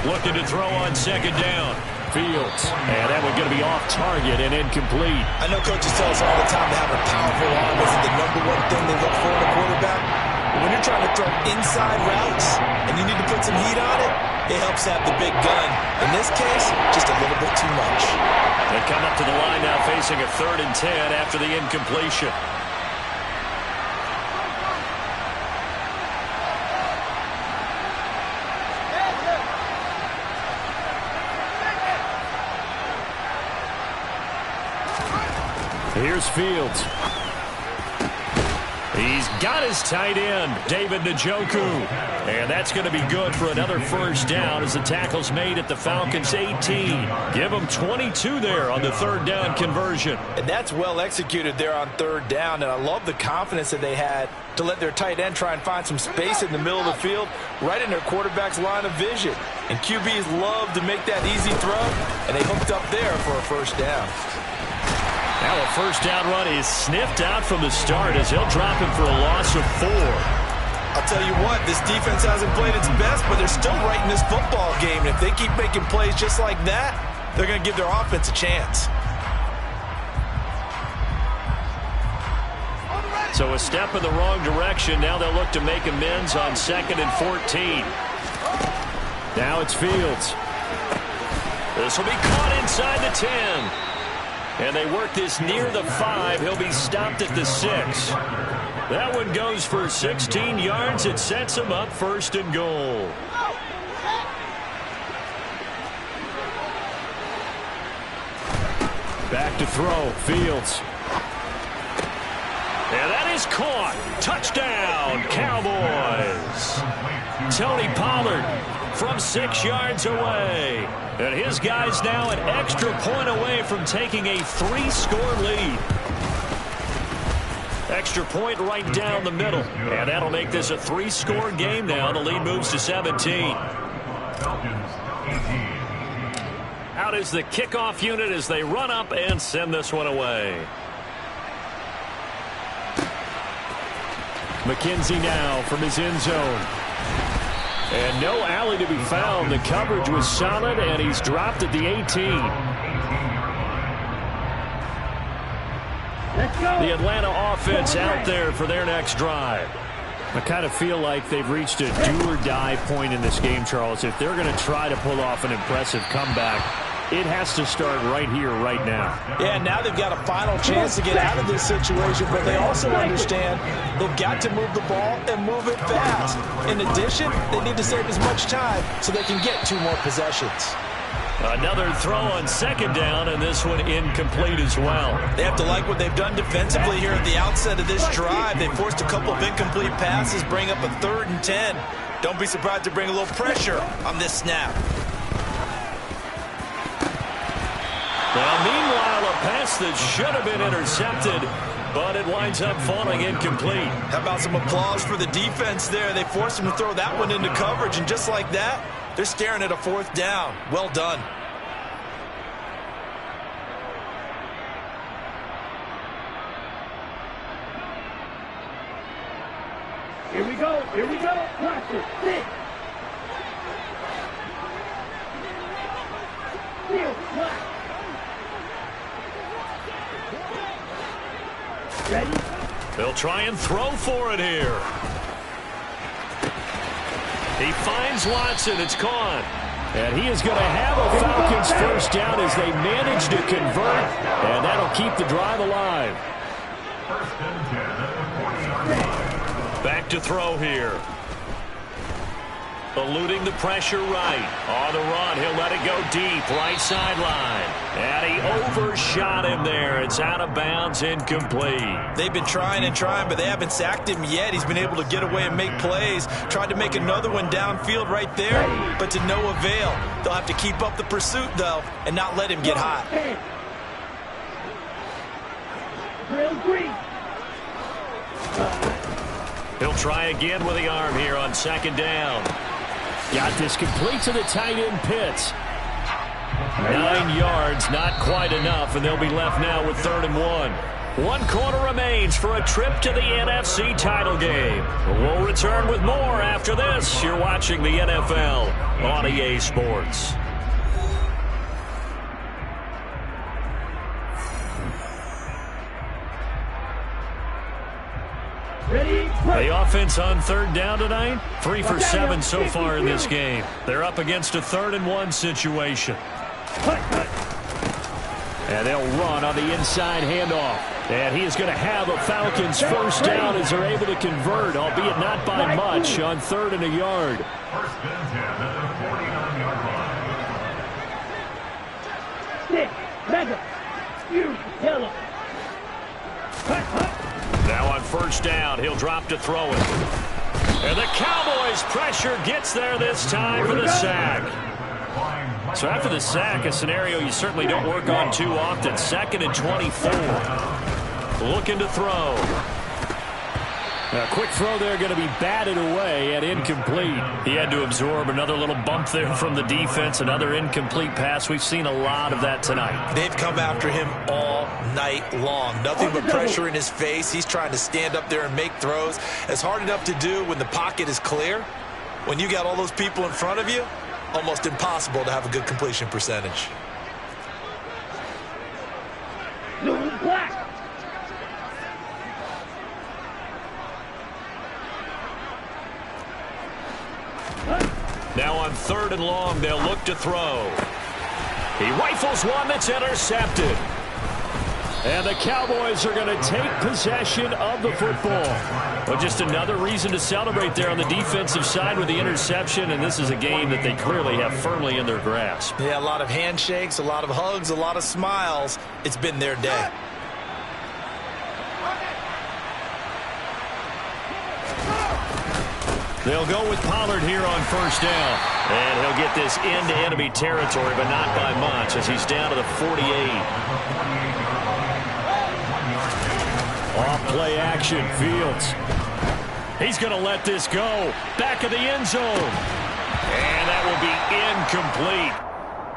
Looking to throw on second down. Fields, and that one's going to be off target and incomplete. I know coaches tell us all the time to have a powerful arm isn't the #1 thing they look for in a quarterback. But when you're trying to throw inside routes and you need to put some heat on it, it helps have the big gun. In this case, just a little bit too much. They come up to the line now facing a 3rd and 10 after the incompletion. Here's Fields. He's got his tight end, David Njoku. And that's going to be good for another first down as the tackle's made at the Falcons' 18. Give them 22 there on the third down conversion. And that's well executed there on third down. And I love the confidence that they had to let their tight end try and find some space in the middle of the field, right in their quarterback's line of vision. And QBs love to make that easy throw, and they hooked up there for a first down. Now a first down run is sniffed out from the start as he'll drop him for a loss of 4. I'll tell you what, this defense hasn't played its best, but they're still right in this football game. And if they keep making plays just like that, they're going to give their offense a chance. So a step in the wrong direction. Now they'll look to make amends on 2nd and 14. Now it's Fields. This will be caught inside the 10. And they work this near the 5. He'll be stopped at the 6. That one goes for 16 yards. It sets him up 1st and goal. Back to throw. Fields. And that is caught. Touchdown, Cowboys. Tony Pollard from 6 yards away. And his guy's now an extra point away from taking a 3-score lead. Extra point right down the middle. And that'll make this a 3-score game now. The lead moves to 17. Out is the kickoff unit as they run up and send this one away. McKenzie now from his end zone. And no alley to be found. The coverage was solid, and he's dropped at the 18. Let's go. The Atlanta offense out there for their next drive. I kind of feel like they've reached a do-or-die point in this game, Charles. If they're going to try to pull off an impressive comeback, it has to start right here, right now. Yeah, now they've got a final chance to get out of this situation, but they also understand they've got to move the ball and move it fast. In addition, they need to save as much time so they can get 2 more possessions. Another throw on 2nd down, and this one incomplete as well. They have to like what they've done defensively here at the outset of this drive. They forced a couple of incomplete passes, bring up a 3rd and 10. Don't be surprised to bring a little pressure on this snap. Now, meanwhile, a pass that should have been intercepted, but it winds up falling incomplete. How about some applause for the defense there? They forced him to throw that one into coverage, and just like that, they're staring at a 4th down. Well done. Here we go. Here we go. Practice. 6. Field. Black. Ready? They'll try and throw for it here. He finds Watson. It's caught. And he is going to have a Falcons first down as they manage to convert. And that'll keep the drive alive. Back to throw here. Eluding the pressure right. On the run, he'll let it go deep. Right sideline. And he overshot him there. It's out of bounds, incomplete. They've been trying and trying, but they haven't sacked him yet. He's been able to get away and make plays. Tried to make another one downfield right there, but to no avail. They'll have to keep up the pursuit, though, and not let him get hot. Drill green. He'll try again with the arm here on 2nd down. Got this complete to the tight end, Pitts. 9 yards, not quite enough, and they'll be left now with 3rd and 1. 1 quarter remains for a trip to the NFC title game. We'll return with more after this. You're watching the NFL on EA Sports. The offense on 3rd down tonight, 3 for 7 so far in this game. They're up against a 3rd and 1 situation. And they'll run on the inside handoff. And he is going to have a Falcons first down as they're able to convert, albeit not by much, on 3rd and a yard. 1st and 10 at the 49-yard line. Stick. Mega. Huge. Yellow. Now on first down, he'll drop to throw it. And the Cowboys' pressure gets there this time for the sack. So after the sack, a scenario you certainly don't work on too often. 2nd and 24. Looking to throw. A quick throw there going to be batted away and incomplete. He had to absorb another little bump there from the defense. Another incomplete pass. We've seen a lot of that tonight. They've come after him all night long. Nothing but pressure in his face. He's trying to stand up there and make throws. It's hard enough to do when the pocket is clear. When you got all those people in front of you, almost impossible to have a good completion percentage. Now on 3rd and long, they'll look to throw. He rifles one that's intercepted. And the Cowboys are going to take possession of the football. Well, just another reason to celebrate there on the defensive side with the interception, and this is a game that they clearly have firmly in their grasp. Yeah, a lot of handshakes, a lot of hugs, a lot of smiles. It's been their day. They'll go with Pollard here on first down. And he'll get this into enemy territory, but not by much as he's down to the 48. Off play action, Fields. He's going to let this go. Back of the end zone. And that will be incomplete.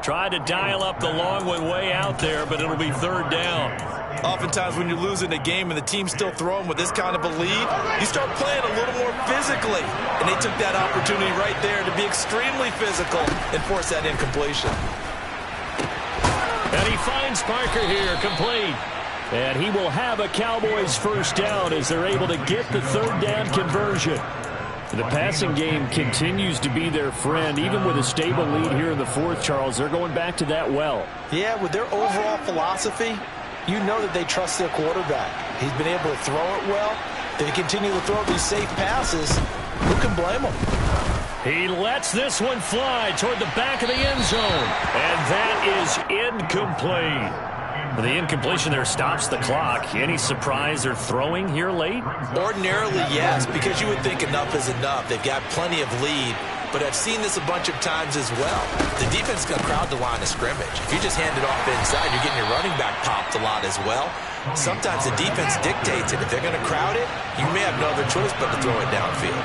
Tried to dial up the long one way out there, but it'll be 3rd down. Oftentimes when you're losing a game and the team's still throwing with this kind of a lead, you start playing a little more physically. And they took that opportunity right there to be extremely physical and force that incompletion. And he finds Parker here, complete. And he will have a Cowboys first down as they're able to get the 3rd down conversion. The passing game continues to be their friend. Even with a stable lead here in the 4th, Charles, they're going back to that well. Yeah, with their overall philosophy, you know that they trust their quarterback. He's been able to throw it well. They continue to throw these safe passes. Who can blame him? He lets this one fly toward the back of the end zone. And that is incomplete. The incompletion there stops the clock. Any surprise they're throwing here late? Ordinarily, yes, because you would think enough is enough. They've got plenty of lead. But I've seen this a bunch of times as well. The defense is going to crowd the line of scrimmage. If you just hand it off inside, you're getting your running back popped a lot as well. Sometimes the defense dictates it. If they're going to crowd it, you may have no other choice but to throw it downfield.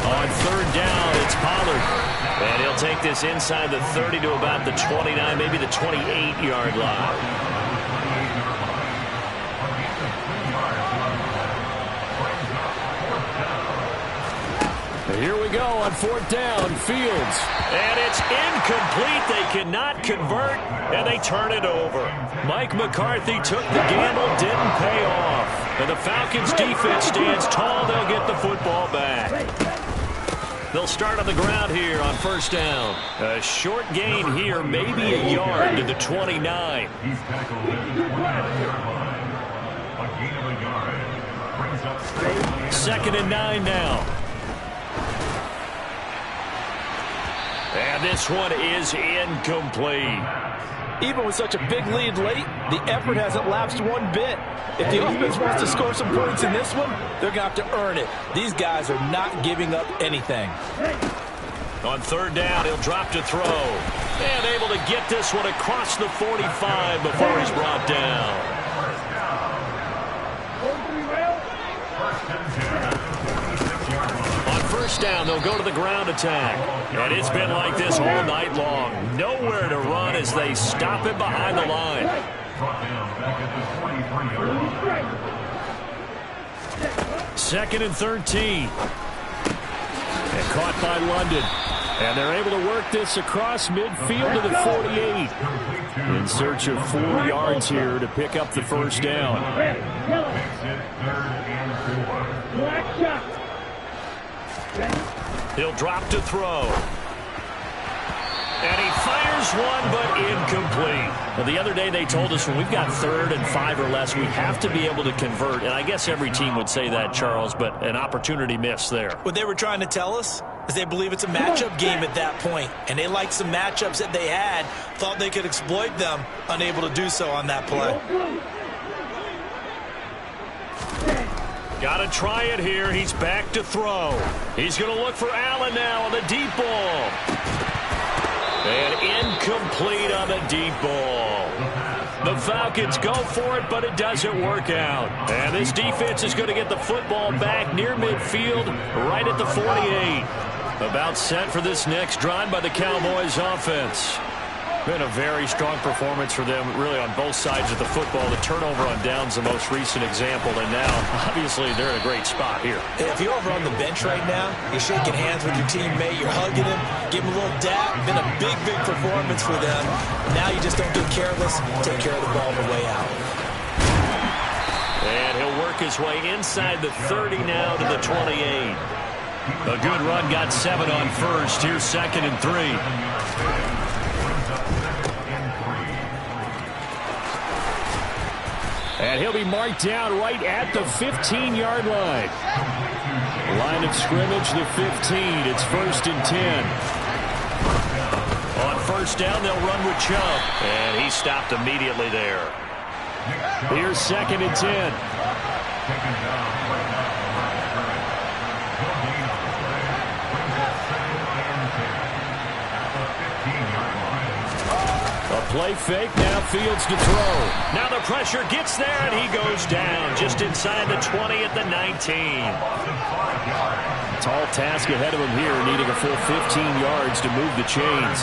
On 3rd down, it's Pollard. And he'll take this inside the 30 to about the 29, maybe the 28-yard line. Here we go on 4th down, Fields. And it's incomplete. They cannot convert, and they turn it over. Mike McCarthy took the gamble, didn't pay off. And the Falcons' defense stands tall. They'll get the football back. They'll start on the ground here on first down. A short gain here, maybe a yard to the 29. He's tackled at the 29-yard line. A gain of a yard. Brings up 2nd and 9 now. And this one is incomplete. Even with such a big lead late, the effort hasn't lapsed one bit. If the offense wants to score some points in this one, they're going to have to earn it. These guys are not giving up anything. On 3rd down, he'll drop to throw. And able to get this one across the 45 before he's brought down. On first down, they'll go to the ground attack. And it's been like this all night long. Nowhere to run as they stop him behind the line. brought down back at the 23-yard line. 2nd and 13. And caught by London. And they're able to work this across midfield to the 48. In search of 4 yards here to pick up the first down. Makes it 3rd and 4. He'll drop to throw. And he fires one, but incomplete. Well, the other day they told us when we've got 3rd and 5 or less, we have to be able to convert. And I guess every team would say that, Charles, but an opportunity missed there. What they were trying to tell us is they believe it's a matchup game at that point, and they liked some matchups that they had, thought they could exploit them, unable to do so on that play. Got to try it here. He's back to throw. He's going to look for Allen now on the deep ball. And incomplete on the deep ball. The Falcons go for it, but it doesn't work out. And this defense is going to get the football back near midfield, right at the 48. About set for this next drive by the Cowboys offense. Been a very strong performance for them, really, on both sides of the football. The turnover on downs, the most recent example, and now, obviously, they're in a great spot here. If you're over on the bench right now, you're shaking hands with your teammate, you're hugging him, give him a little dap. Been a big, big performance for them. Now you just don't get careless, take care of the ball on the way out. And he'll work his way inside the 30 now to the 28. A good run, got 7 on first. Here's 2nd and 3. And he'll be marked down right at the 15-yard line. Line of scrimmage, the 15. It's 1st and 10. On first down, they'll run with Chubb. And he stopped immediately there. Here's 2nd and 10. Play fake, now Fields to throw. Now the pressure gets there, and he goes down just inside the 20 at the 19. Tall task ahead of him here, needing a full 15 yards to move the chains.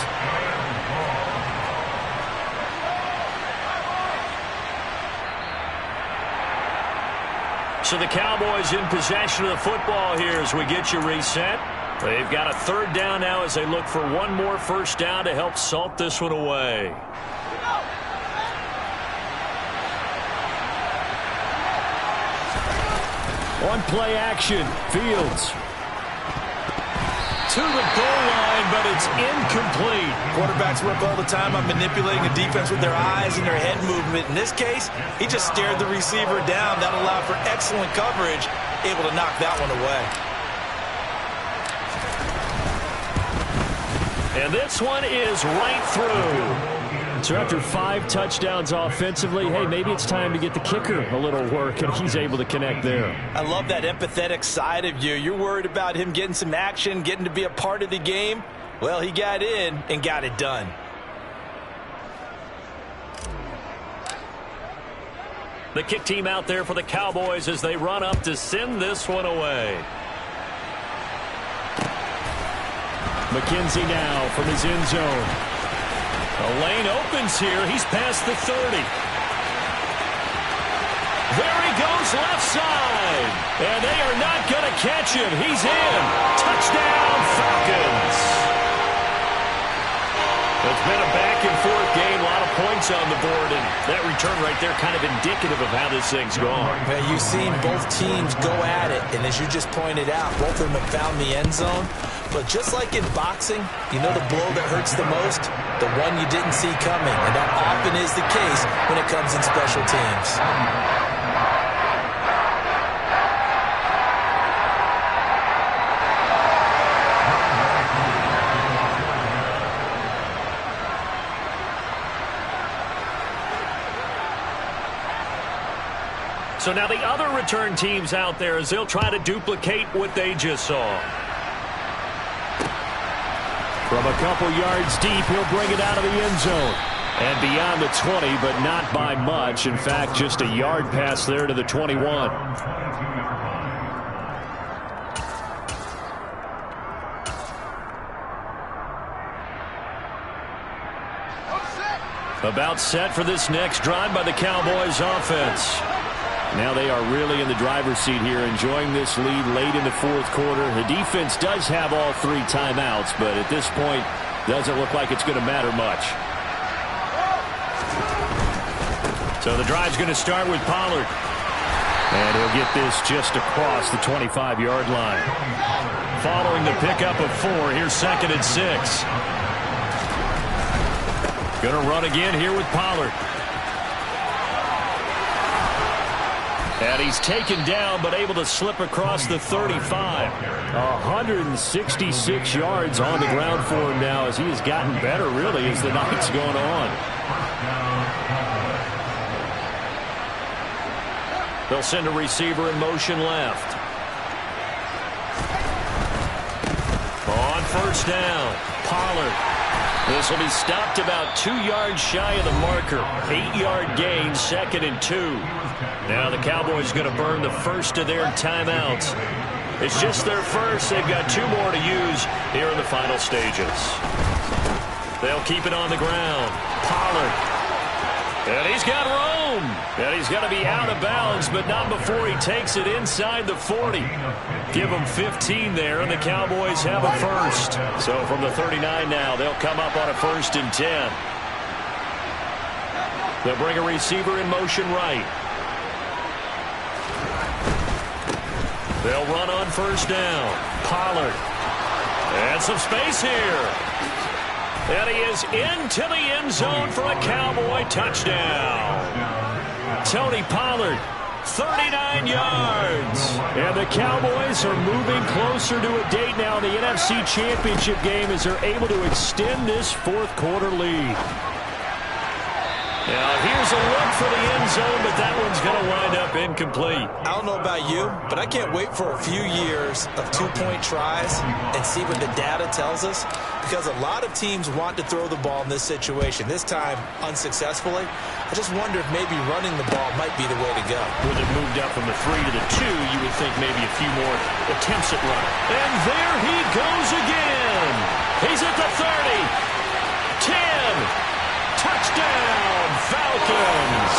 So the Cowboys in possession of the football here as we get you reset. They've got a 3rd down now as they look for one more first down to help salt this one away. On play action, Fields. To the goal line, but it's incomplete. Quarterbacks work all the time on manipulating the defense with their eyes and their head movement. In this case, he just stared the receiver down. That allowed for excellent coverage, able to knock that one away. And this one is right through. So after 5 touchdowns offensively, hey, maybe it's time to get the kicker a little work, and he's able to connect there. I love that empathetic side of you. You're worried about him getting some action, getting to be a part of the game. Well, he got in and got it done. The kick team out there for the Cowboys as they run up to send this one away. McKenzie now from his end zone. A lane opens here. He's past the 30. There he goes left side. And they are not going to catch him. He's in. Touchdown, Falcons. It's been a back-and-forth game. A lot of points on the board. And that return right there kind of indicative of how this thing's gone. You've seen both teams go at it. And as you just pointed out, both of them have found the end zone. But just like in boxing, you know the blow that hurts the most? The one you didn't see coming. And that often is the case when it comes in special teams. So now the other return teams out there as they'll try to duplicate what they just saw. From a couple yards deep, he'll bring it out of the end zone. And beyond the 20, but not by much. In fact, just a yard pass there to the 21. About set for this next drive by the Cowboys offense. Now they are really in the driver's seat here, enjoying this lead late in the 4th quarter. The defense does have all 3 timeouts, but at this point, doesn't look like it's going to matter much. So the drive's going to start with Pollard. And he'll get this just across the 25-yard line. Following the pickup of 4, here's 2nd and 6. Going to run again here with Pollard. And he's taken down, but able to slip across the 35. 166 yards on the ground for him now as he has gotten better, really, as the night's going on. They'll send a receiver in motion left. On first down, Pollard. This will be stopped about 2 yards shy of the marker. 8-yard gain, 2nd and 2. Now the Cowboys going to burn the first of their timeouts. It's just their first. They've got 2 more to use here in the final stages. They'll keep it on the ground. Pollard. And he's got room. And he's going to be out of bounds, but not before he takes it inside the 40. Give him 15 there, and the Cowboys have a first. So from the 39 now, they'll come up on a 1st and 10. They'll bring a receiver in motion right. They'll run on first down. Pollard. And some space here. And he is into the end zone for a Cowboy touchdown. Tony Pollard, 39 yards. And the Cowboys are moving closer to a date now in the NFC Championship game as they're able to extend this 4th quarter lead. Now, here's a look for the end zone, but that one's going to wind up incomplete. I don't know about you, but I can't wait for a few years of 2-point tries and see what the data tells us, because a lot of teams want to throw the ball in this situation, this time unsuccessfully. I just wonder if maybe running the ball might be the way to go. With it moved up from the 3 to the 2, you would think maybe a few more attempts at running. And there he goes again. He's at the 30, 10, touchdown, Falcons.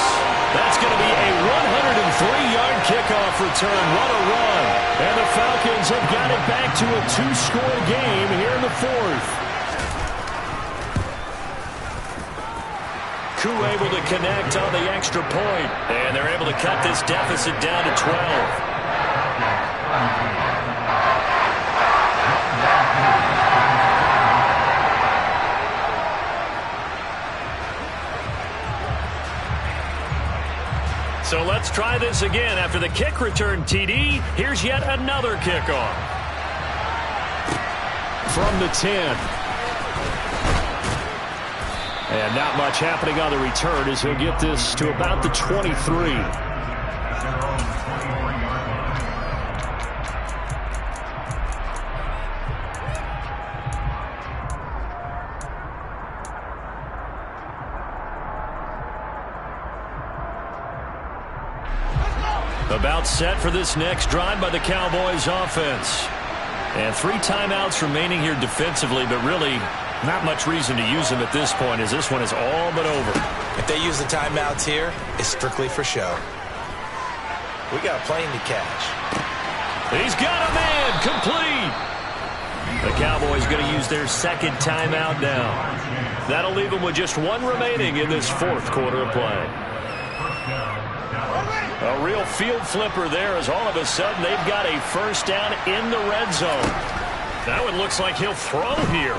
That's going to be a 103-yard kickoff return. What a run. And the Falcons have got it back to a 2-score game here in the 4th. Koo able to connect on the extra point. And they're able to cut this deficit down to 12. So let's try this again. After the kick return TD, here's yet another kickoff. From the 10. And not much happening on the return as he'll get this to about the 23. About set for this next drive by the Cowboys offense. And 3 timeouts remaining here defensively, but really not much reason to use them at this point as this one is all but over. If they use the timeouts here, it's strictly for show. We got a plane to catch. He's got a man complete. The Cowboys going to use their 2nd timeout now. That'll leave them with just 1 remaining in this 4th quarter of play. A real field flipper there as all of a sudden they've got a first down in the red zone. That one looks like he'll throw here.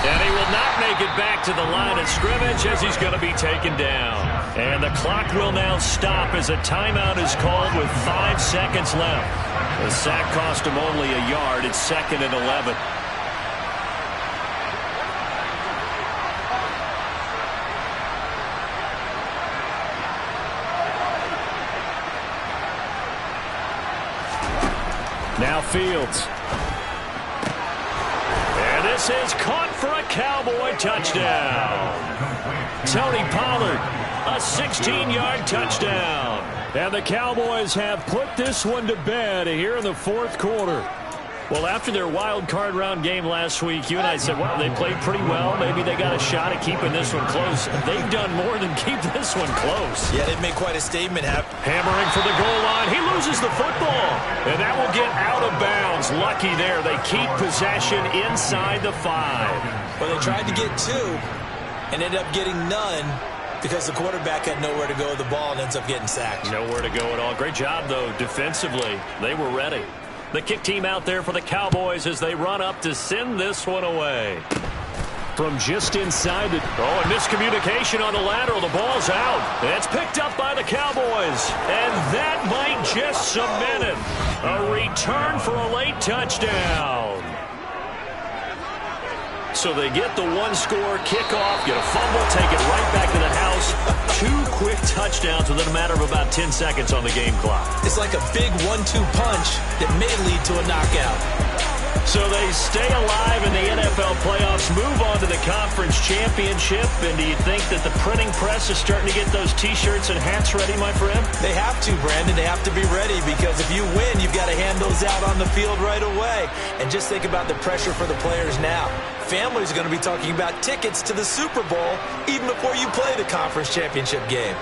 And he will not make it back to the line of scrimmage as he's going to be taken down. And the clock will now stop as a timeout is called with 5 seconds left. The sack cost him only a yard. It's 2nd and 11. Now Fields. And this is caught for a Cowboy touchdown. Tony Pollard, a 16-yard touchdown. And the Cowboys have put this one to bed here in the 4th quarter. Well, after their wild card round game last week, you and I said, well, they played pretty well. Maybe they got a shot at keeping this one close. They've done more than keep this one close. Yeah, they've made quite a statement. Hammering for the goal line. He loses the football. And that will get out of bounds. Lucky there. They keep possession inside the 5. Well, they tried to get 2 and ended up getting none because the quarterback had nowhere to go with the ball and ends up getting sacked. Nowhere to go at all. Great job, though, defensively. They were ready. The kick team out there for the Cowboys as they run up to send this one away. From just inside the... Oh, and miscommunication on the lateral. The ball's out. And it's picked up by the Cowboys. And that might just cement it. A return for a late touchdown. So they get the 1-score kickoff, get a fumble, take it right back to the house. 2 quick touchdowns within a matter of about 10 seconds on the game clock. It's like a big 1-2 punch that may lead to a knockout. So they stay alive in the NFL playoffs, move on to the conference championship. And do you think that the printing press is starting to get those T-shirts and hats ready, my friend? They have to, Brandon. They have to be ready because if you win, you've got to hand those out on the field right away. And just think about the pressure for the players now. Families are going to be talking about tickets to the Super Bowl even before you play the conference championship game.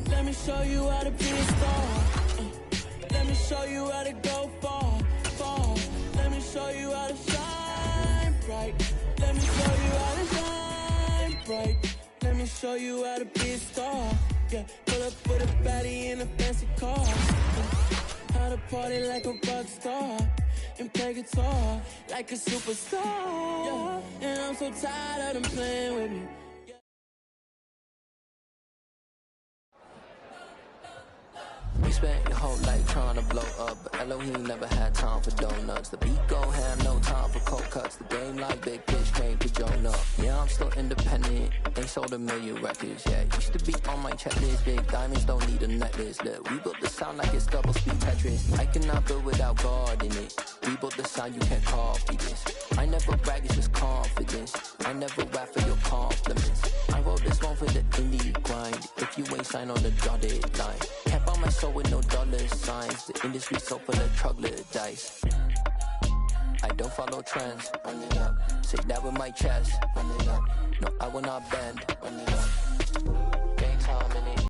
Let me show you how to be a star. Let me show you how to go far, far. Let me show you how to shine bright. Let me show you how to shine bright. Let me show you how to be a star. Yeah, pull up with a baddie in a fancy car. How to party like a rock star and play guitar like a superstar. Yeah, and I'm so tired of them playing with me. You spent your whole life trying to blow up, but Elohim never had time for donuts. The beat go have no time for cold cuts. The game like Big Fish came to Jonah. Yeah, I'm still independent. They sold 1 million records. Yeah, used to be on my checklist. Big diamonds don't need a necklace. Look, we built the sound like it's double speed Tetris. I cannot build without God in it. We built the sound, you can't copy this. I never brag, it's just confidence. I never rap for your compliments. I wrote this one for the indie grind. If you ain't signed on the dotted line, can't buy my soul with no dollar signs. The industry so full of troglodytes. I don't follow trends. Run it up. Say that with my chest. Run it up. No, I will not bend. Run it up.